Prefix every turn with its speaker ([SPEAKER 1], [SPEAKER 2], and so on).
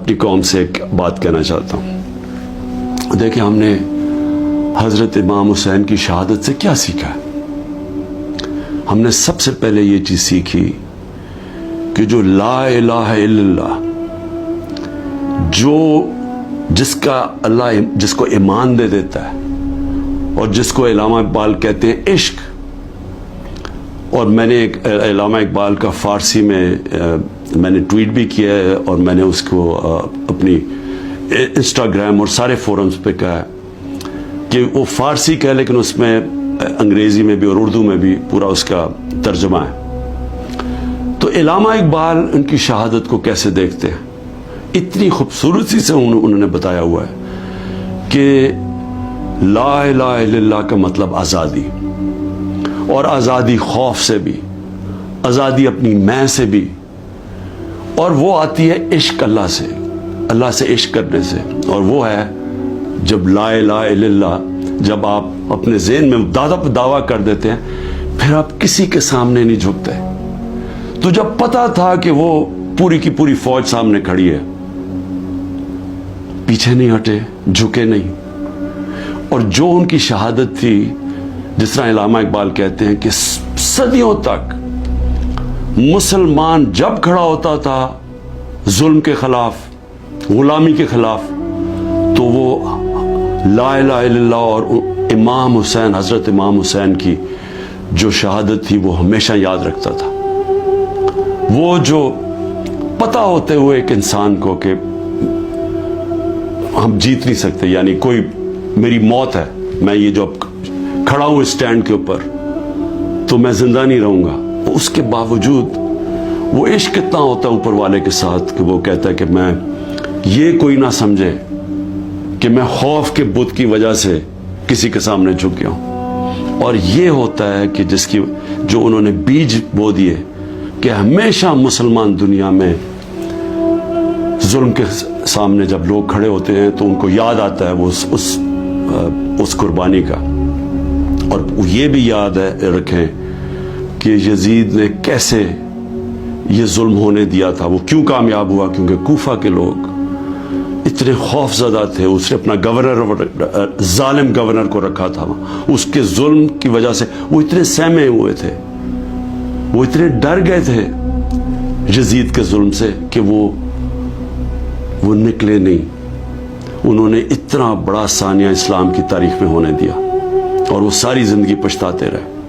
[SPEAKER 1] اپنی قوم سے ایک بات کہنا چاہتا ہوں. دیکھیں ہم نے حضرت امام حسین کی شہادت سے کیا سیکھا ہے؟ ہم نے سب سے پہلے یہ چیز سیکھی کہ جو لا الہ الا اللہ، جس کا اللہ جس کو ایمان دے دیتا ہے، اور جس کو علامہ اقبال کہتے ہیں عشق. اور میں نے ایک علامہ اقبال کا فارسی میں نے ٹویٹ بھی کیا ہے، اور میں نے اس کو اپنی انسٹاگرام اور سارے فورمز پہ کہا ہے کہ وہ فارسی کا ہے لیکن اس میں انگریزی میں بھی اور اردو میں بھی پورا اس کا ترجمہ ہے. تو علامہ اقبال ان کی شہادت کو کیسے دیکھتے ہیں؟ اتنی خوبصورتی سے انہوں نے بتایا ہوا ہے کہ لا الہ الا اللہ کا مطلب آزادی، اور آزادی خوف سے بھی، آزادی اپنی میں سے بھی، اور وہ آتی ہے عشق اللہ سے عشق کرنے سے. اور وہ ہے جب لا الہ الا اللہ جب آپ اپنے ذہن میں دعویٰ کر دیتے ہیں، پھر آپ کسی کے سامنے نہیں جھکتے. تو جب پتا تھا کہ وہ پوری کی پوری فوج سامنے کھڑی ہے، پیچھے نہیں ہٹے، جھکے نہیں. اور جو ان کی شہادت تھی، جس طرح علامہ اقبال کہتے ہیں کہ صدیوں تک مسلمان جب کھڑا ہوتا تھا ظلم کے خلاف، غلامی کے خلاف، تو وہ لا الہ الا اللہ اور امام حسین، حضرت امام حسین کی جو شہادت تھی وہ ہمیشہ یاد رکھتا تھا. وہ جو پتہ ہوتے ہوئے ایک انسان کو کہ ہم جیت نہیں سکتے، یعنی کوئی میری موت ہے، میں یہ جو کھڑا ہوں اسٹینڈ کے اوپر تو میں زندہ نہیں رہوں گا، اس کے باوجود وہ عشق کتنا ہوتا ہے اوپر والے کے ساتھ کہ وہ کہتا ہے کہ میں یہ کوئی نہ سمجھے کہ میں خوف کے بت کی وجہ سے کسی کے سامنے جھک گیا ہوں. اور یہ ہوتا ہے کہ جو انہوں نے بیج بو دیے کہ ہمیشہ مسلمان دنیا میں ظلم کے سامنے جب لوگ کھڑے ہوتے ہیں تو ان کو یاد آتا ہے وہ اس قربانی کا. اور یہ بھی یاد رکھیں کہ یزید نے کیسے یہ ظلم ہونے دیا تھا. وہ کیوں کامیاب ہوا؟ کیونکہ کوفہ کے لوگ اتنے خوف زدہ تھے. اس نے اپنا ظالم گورنر کو رکھا تھا، اس کے ظلم کی وجہ سے وہ اتنے سہمے ہوئے تھے، وہ اتنے ڈر گئے تھے یزید کے ظلم سے کہ وہ نکلے نہیں. انہوں نے اتنا بڑا ثانیہ اسلام کی تاریخ میں ہونے دیا اور وہ ساری زندگی پچھتاتے رہے.